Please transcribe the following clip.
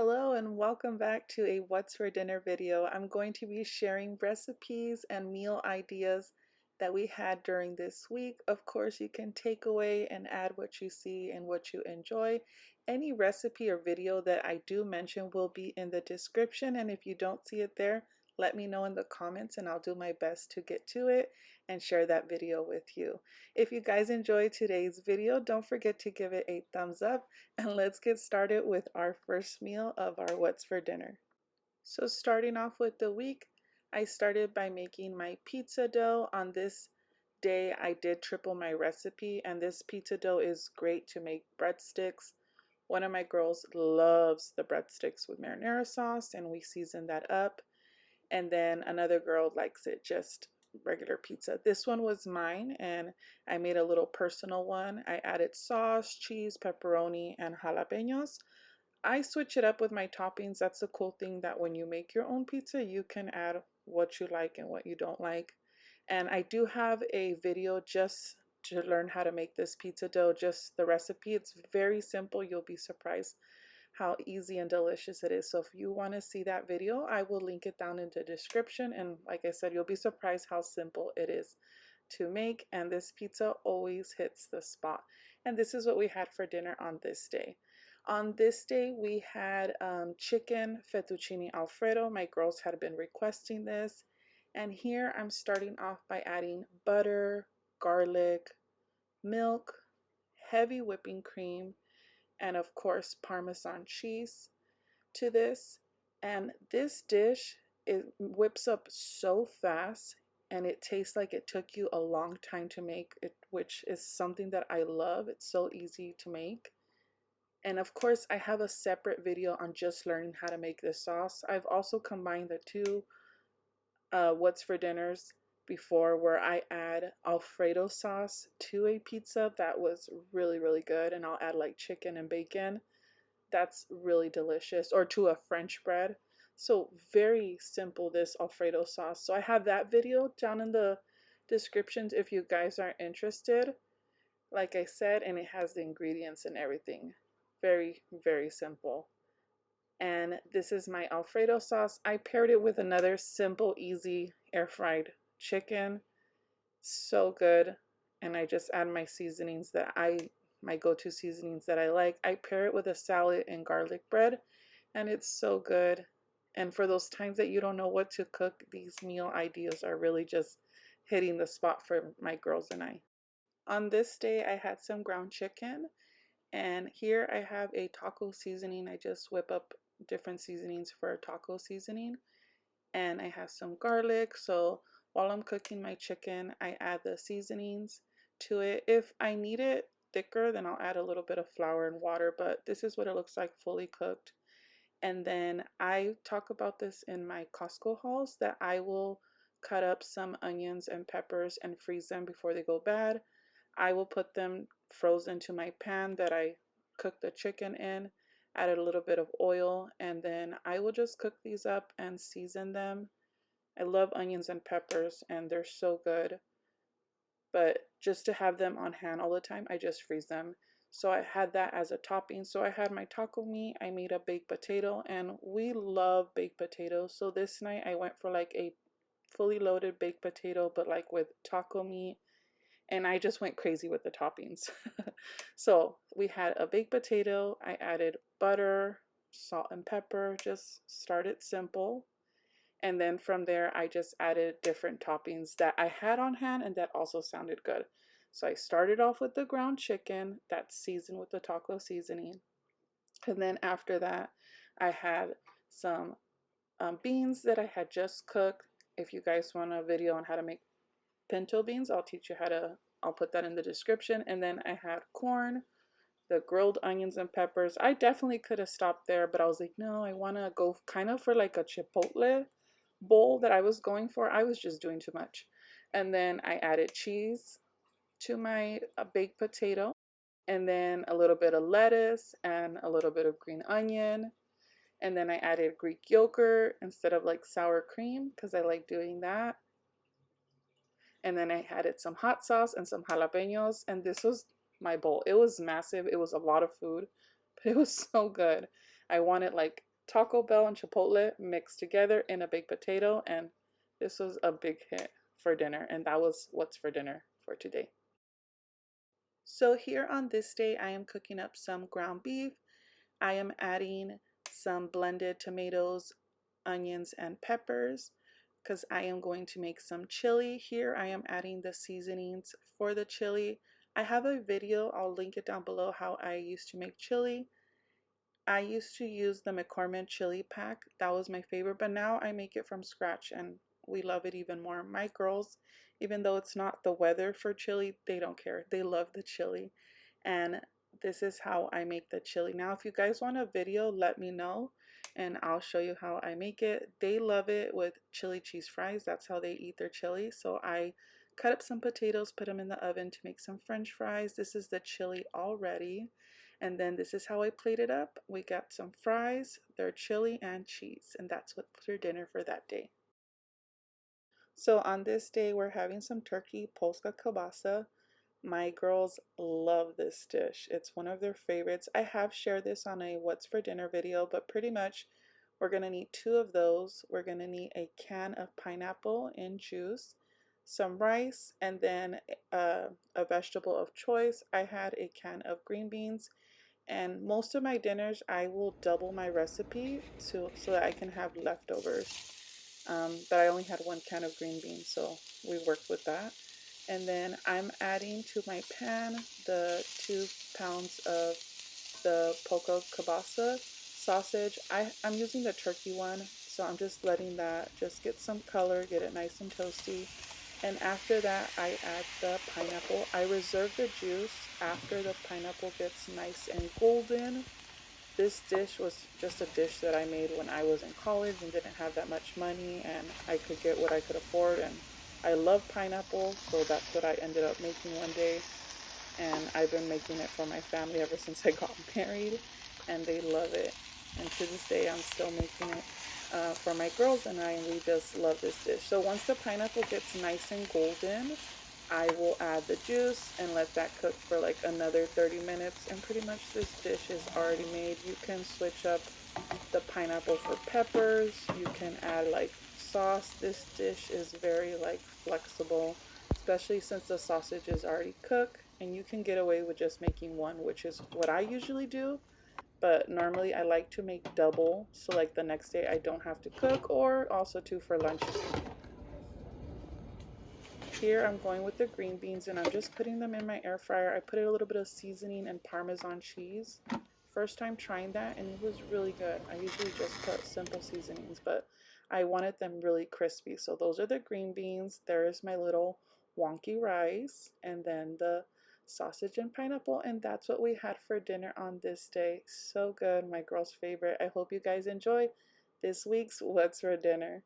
Hello and welcome back to a What's for Dinner video. I'm going to be sharing recipes and meal ideas that we had during this week. Of course, you can take away and add what you see and what you enjoy. Any recipe or video that I do mention will be in the description, and if you don't see it there, let me know in the comments and I'll do my best to get to it and share that video with you. If you guys enjoyed today's video, don't forget to give it a thumbs up. And let's get started with our first meal of our What's for Dinner. So starting off with the week, I started by making my pizza dough. On this day, I did triple my recipe, and this pizza dough is great to make breadsticks. One of my girls loves the breadsticks with marinara sauce, and we season that up. And then another girl likes it just regular pizza. This one was mine, and I made a little personal one. I added sauce, cheese, pepperoni, and jalapenos. I switch it up with my toppings. That's the cool thing, that when you make your own pizza, you can add what you like and what you don't like. And I do have a video just to learn how to make this pizza dough, just the recipe. It's very simple. You'll be surprised how easy and delicious it is. So if you want to see that video, I will link it down in the description. And like I said, you'll be surprised how simple it is to make, and this pizza always hits the spot. And this is what we had for dinner on this day. On this day, we had chicken fettuccine Alfredo. My girls had been requesting this. And here I'm starting off by adding butter, garlic, milk, heavy whipping cream, and of course Parmesan cheese to this. And this dish, it whips up so fast and it tastes like it took you a long time to make it, which is something that I love. It's so easy to make. And of course, I have a separate video on just learning how to make this sauce. I've also combined the two What's for Dinners before, where I add Alfredo sauce to a pizza. That was really good. And I'll add like chicken and bacon. That's really delicious. Or to a French bread. So very simple, this Alfredo sauce. So I have that video down in the descriptions if you guys are interested. Like I said, and it has the ingredients and everything. Very simple. And this is my Alfredo sauce. I paired it with another simple, easy air fried chicken. So good. And I just add my seasonings that my go-to seasonings that I like. I pair it with a salad and garlic bread, and it's so good. And for those times that you don't know what to cook, these meal ideas are really just hitting the spot for my girls and I. On this day, I had some ground chicken, and here I have a taco seasoning. I just whip up different seasonings for a taco seasoning. And I have some garlic. So while I'm cooking my chicken, I add the seasonings to it. If I need it thicker, then I'll add a little bit of flour and water, but this is what it looks like fully cooked. And then I talk about this in my Costco hauls, that I will cut up some onions and peppers and freeze them before they go bad. I will put them frozen to my pan that I cooked the chicken in, added a little bit of oil, and then I will just cook these up and season them. I love onions and peppers, and they're so good. But just to have them on hand all the time, I just freeze them. So I had that as a topping. So I had my taco meat, I made a baked potato, and we love baked potatoes. So this night I went for like a fully loaded baked potato, but like with taco meat, and I just went crazy with the toppings. So we had a baked potato, I added butter, salt and pepper, just started simple. And then from there, I just added different toppings that I had on hand and that also sounded good. So I started off with the ground chicken that's seasoned with the taco seasoning. And then after that, I had some beans that I had just cooked. If you guys want a video on how to make pinto beans, I'll put that in the description. And then I had corn, the grilled onions and peppers. I definitely could have stopped there, but I was like, no, I want to go kind of for like a chipotle bowl that I was going for. I was just doing too much. And then I added cheese to my baked potato, and then a little bit of lettuce and a little bit of green onion. And then I added Greek yogurt instead of like sour cream, because I like doing that. And then I added some hot sauce and some jalapenos, and this was my bowl. It was massive. It was a lot of food, but it was so good. I wanted like Taco Bell and Chipotle mixed together in a baked potato, and this was a big hit for dinner, and that was what's for dinner for today. So here on this day, I am cooking up some ground beef. I am adding some blended tomatoes, onions, and peppers because I am going to make some chili. Here I am adding the seasonings for the chili. I have a video, I'll link it down below, how I used to make chili. I used to use the McCormick chili pack. That was my favorite, but now I make it from scratch and we love it even more. My girls, even though it's not the weather for chili, they don't care. They love the chili. And this is how I make the chili. Now, if you guys want a video, let me know and I'll show you how I make it. They love it with chili cheese fries. That's how they eat their chili. So I cut up some potatoes, put them in the oven to make some French fries. This is the chili already. And then this is how I plate it up. We got some fries, their chili, and cheese. And that's what's for dinner for that day. So on this day, we're having some turkey, Polska kielbasa. My girls love this dish. It's one of their favorites. I have shared this on a what's for dinner video, but pretty much we're going to need two of those. We're going to need a can of pineapple in juice, some rice, and then a vegetable of choice. I had a can of green beans. And most of my dinners, I will double my recipe so that I can have leftovers. But I only had one can of green beans, so we worked with that. And then I'm adding to my pan the 2 pounds of the Polka kielbasa sausage. I'm using the turkey one, so I'm just letting that just get some color, get it nice and toasty. And after that, I add the pineapple. I reserve the juice after the pineapple gets nice and golden. This dish was just a dish that I made when I was in college and didn't have that much money, and I could get what I could afford. And I love pineapple, so that's what I ended up making one day. And I've been making it for my family ever since I got married, and they love it. And to this day, I'm still making it for my girls and I, and we just love this dish. So once the pineapple gets nice and golden, I will add the juice and let that cook for like another 30 minutes, and pretty much this dish is already made. You can switch up the pineapple for peppers, you can add like sauce. This dish is very like flexible, especially since the sausage is already cooked, and you can get away with just making one, which is what I usually do. But normally I like to make double, so like the next day I don't have to cook, or also two for lunch. Here I'm going with the green beans and I'm just putting them in my air fryer. I put a little bit of seasoning and Parmesan cheese. First time trying that and it was really good. I usually just put simple seasonings, but I wanted them really crispy. So those are the green beans. There is my little wonky rice and then the sausage and pineapple, and that's what we had for dinner on this day. So good, my girl's favorite. I hope you guys enjoy this week's What's for Dinner.